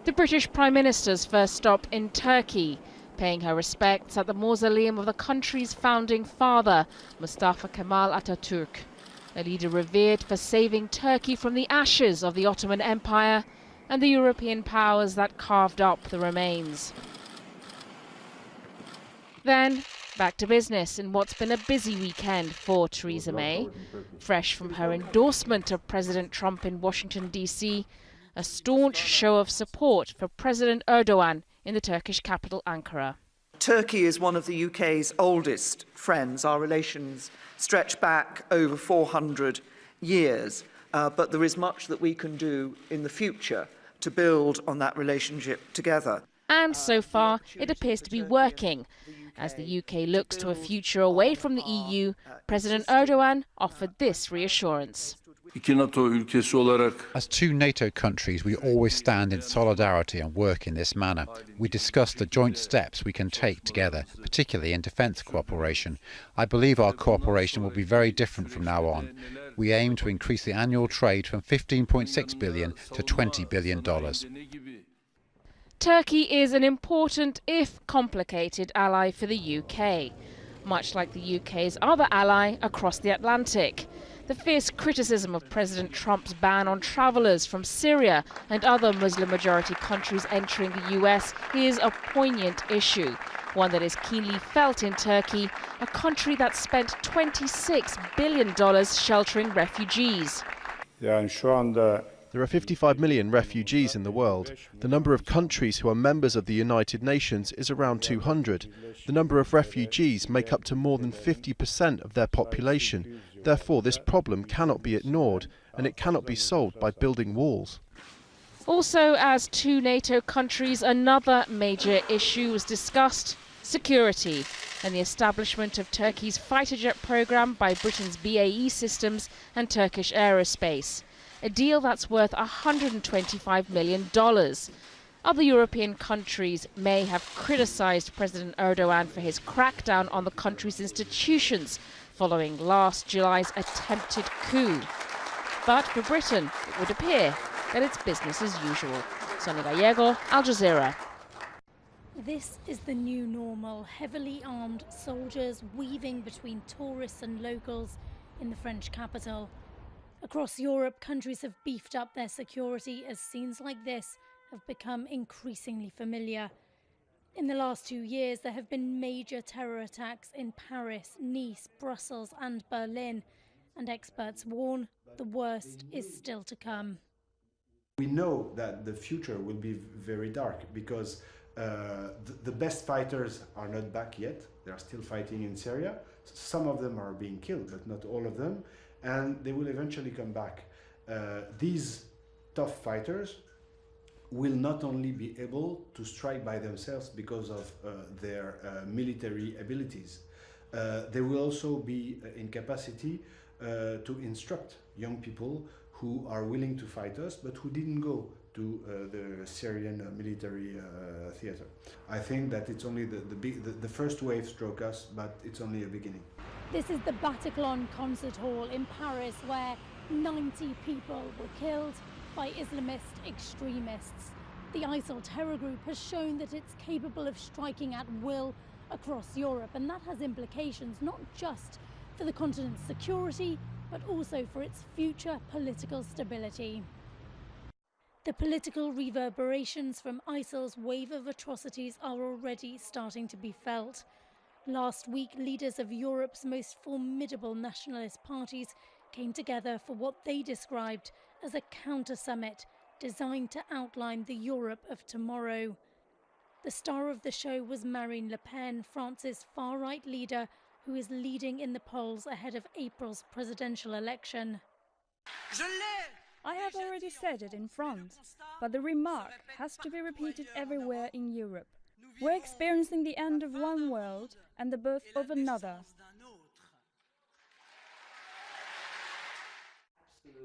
The British Prime Minister's first stop in Turkey, paying her respects at the mausoleum of the country's founding father, Mustafa Kemal Atatürk, a leader revered for saving Turkey from the ashes of the Ottoman Empire and the European powers that carved up the remains. Then, back to business in what's been a busy weekend for Theresa May. Fresh from her endorsement of President Trump in Washington, D.C., a staunch show of support for President Erdogan in the Turkish capital, Ankara. Turkey is one of the UK's oldest friends. Our relations stretch back over 400 years, but there is much that we can do in the future to build on that relationship together. And so far, it appears to be working. As the UK looks to a future away from the EU, President Erdogan offered this reassurance. As two NATO countries, we always stand in solidarity and work in this manner. We discuss the joint steps we can take together, particularly in defence cooperation. I believe our cooperation will be very different from now on. We aim to increase the annual trade from $15.6 billion to $20 billion. Turkey is an important, if complicated, ally for the UK, much like the UK's other ally across the Atlantic. The fierce criticism of President Trump's ban on travellers from Syria and other Muslim-majority countries entering the US is a poignant issue, one that is keenly felt in Turkey, a country that spent $26 billion sheltering refugees. There are 55 million refugees in the world. The number of countries who are members of the United Nations is around 200. The number of refugees make up to more than 50% of their population. Therefore, this problem cannot be ignored, and it cannot be solved by building walls. Also, as two NATO countries, another major issue was discussed: security and the establishment of Turkey's fighter jet program by Britain's BAE Systems and Turkish Aerospace. A deal that's worth $125 million. Other European countries may have criticised President Erdogan for his crackdown on the country's institutions following last July's attempted coup. But for Britain, it would appear that it's business as usual. Sonia Gallego, Al Jazeera. This is the new normal, heavily armed soldiers weaving between tourists and locals in the French capital. Across Europe, countries have beefed up their security as scenes like this have become increasingly familiar. In the last 2 years, there have been major terror attacks in Paris, Nice, Brussels and Berlin, and experts warn the worst is still to come. We know that the future will be very dark because the best fighters are not back yet. They are still fighting in Syria. Some of them are being killed, but not all of them. And they will eventually come back. These tough fighters will not only be able to strike by themselves because of their military abilities, they will also be in capacity to instruct young people who are willing to fight us, but who didn't go to the Syrian military theater. I think that it's only the first wave struck us, but it's only a beginning. This is the Bataclan Concert Hall in Paris, where 90 people were killed by Islamist extremists. The ISIL terror group has shown that it's capable of striking at will across Europe, and that has implications not just for the continent's security, but also for its future political stability. The political reverberations from ISIL's wave of atrocities are already starting to be felt. Last week, leaders of Europe's most formidable nationalist parties came together for what they described as a counter-summit designed to outline the Europe of tomorrow. The star of the show was Marine Le Pen, France's far-right leader, who is leading in the polls ahead of April's presidential election. I have already said it in France, but the remark has to be repeated everywhere in Europe. We're experiencing the end of one world and the birth of another.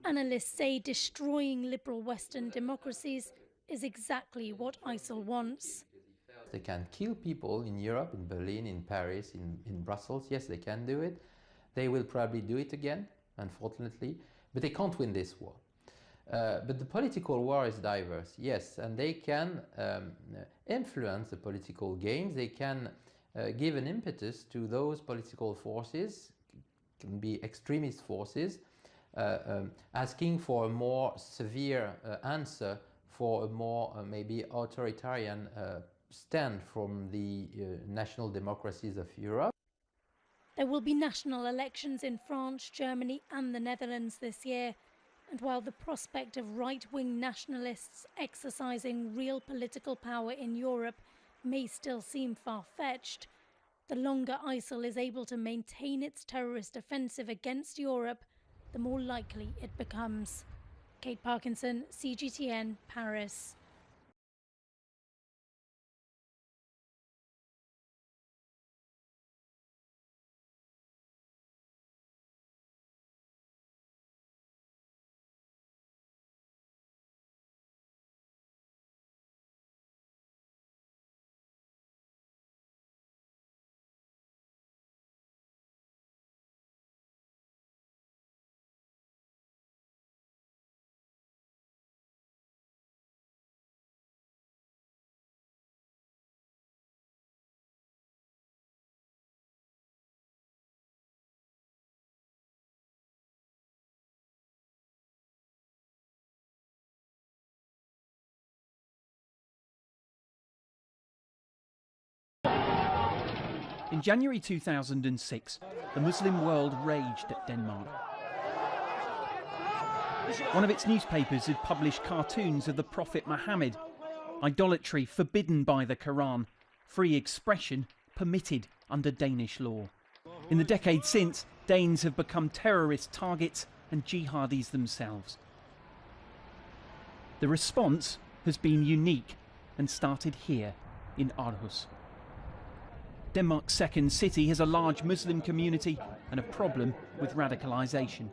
Analysts say destroying liberal Western democracies is exactly what ISIL wants. They can kill people in Europe, in Berlin, in Paris, in Brussels. Yes, they can do it. They will probably do it again, unfortunately, but they can't win this war. But the political war is diverse, yes, and they can influence the political games. They can give an impetus to those political forces, can be extremist forces, asking for a more severe answer, for a more maybe authoritarian stand from the national democracies of Europe. There will be national elections in France, Germany and the Netherlands this year. And while the prospect of right-wing nationalists exercising real political power in Europe may still seem far-fetched, the longer ISIL is able to maintain its terrorist offensive against Europe, the more likely it becomes. Kate Parkinson, CGTN, Paris. In January 2006, the Muslim world raged at Denmark. One of its newspapers had published cartoons of the Prophet Muhammad, idolatry forbidden by the Quran, free expression permitted under Danish law. In the decades since, Danes have become terrorist targets and jihadis themselves. The response has been unique and started here in Aarhus. Denmark's second city has a large Muslim community and a problem with radicalisation.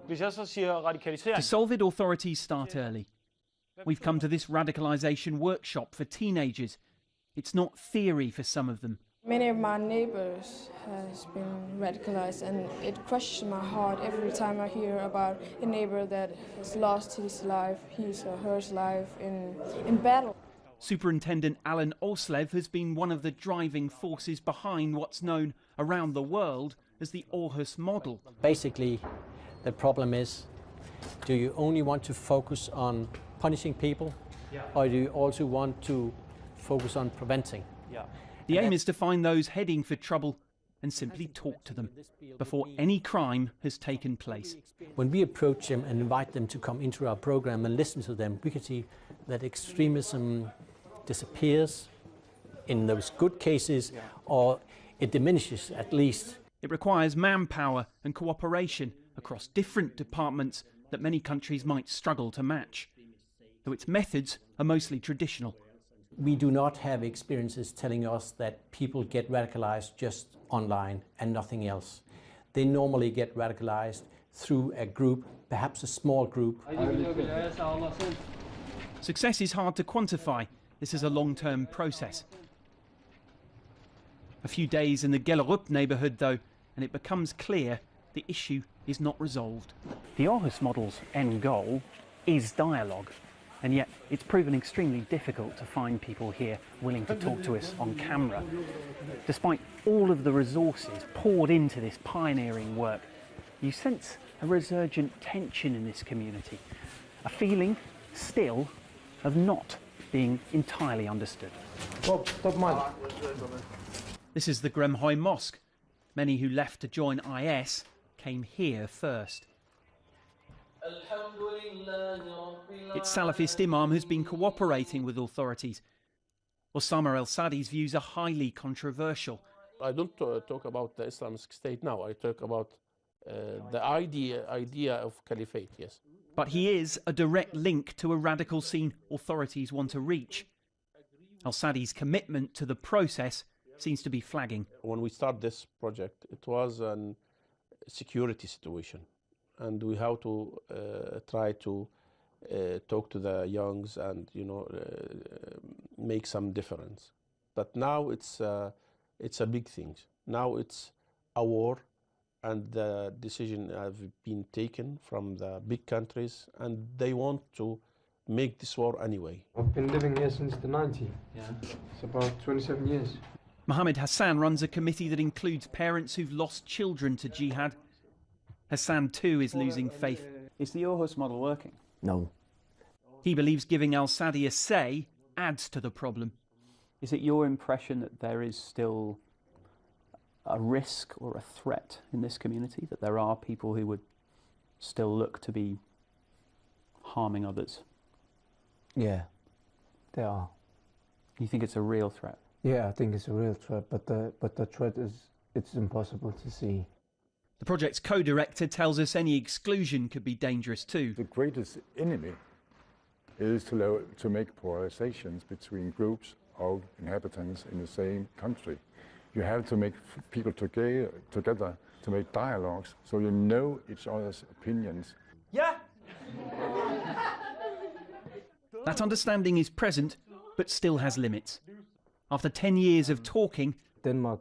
To solve it, authorities start early. We've come to this radicalisation workshop for teenagers. It's not theory for some of them. Many of my neighbours has been radicalised, and it crushes my heart every time I hear about a neighbour that has lost his life, his or her life in battle. Superintendent Alan Oslev has been one of the driving forces behind what's known around the world as the Aarhus model. Basically, the problem is, do you only want to focus on punishing people, or do you also want to focus on preventing? The aim is to find those heading for trouble and simply talk to them before any crime has taken place. When we approach them and invite them to come into our program and listen to them, we can see that extremism disappears in those good cases, or it diminishes at least. It requires manpower and cooperation across different departments that many countries might struggle to match, though its methods are mostly traditional. We do not have experiences telling us that people get radicalized just online and nothing else. They normally get radicalized through a group, perhaps a small group. Success is hard to quantify. This is a long-term process. A few days in the Gellerup neighbourhood, though, and it becomes clear the issue is not resolved. The Aarhus model's end goal is dialogue, and yet it's proven extremely difficult to find people here willing to talk to us on camera. Despite all of the resources poured into this pioneering work, you sense a resurgent tension in this community, a feeling still of not being entirely understood. This is the Gremhoy Mosque. Many who left to join IS came here first. Its Salafist imam who's been cooperating with authorities. Osama el-Sadi's views are highly controversial. I don't talk about the Islamic State now. I talk about the idea of caliphate, yes. But he is a direct link to a radical scene authorities want to reach. Al-Sadi's commitment to the process seems to be flagging. When we start this project, it was a security situation, and we have to try to talk to the youngs and make some difference. But now it's a big thing. Now it's a war, and the decision have been taken from the big countries, and they want to make this war anyway. I've been living here since the 90s. Yeah. It's about 27 years. Mohammed Hassan runs a committee that includes parents who've lost children to jihad. Hassan too is losing faith. Is the Aarhus model working? No. He believes giving al-Sadi a say adds to the problem. Is it your impression that there is still a risk or a threat in this community, that there are people who would still look to be harming others? Yeah, there are. You think it's a real threat? Yeah, I think it's a real threat, but the threat it's impossible to see. The project's co-director tells us any exclusion could be dangerous too. The greatest enemy is to make polarizations between groups of inhabitants in the same country. You have to make people together to make dialogues, so you know each other's opinions. Yeah. That understanding is present, but still has limits. After 10 years of talking, Denmark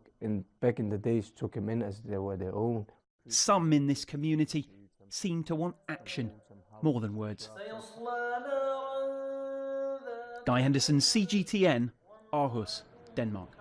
back in the days took them in as they were their own. Some in this community seem to want action more than words. Guy Henderson, CGTN, Aarhus, Denmark.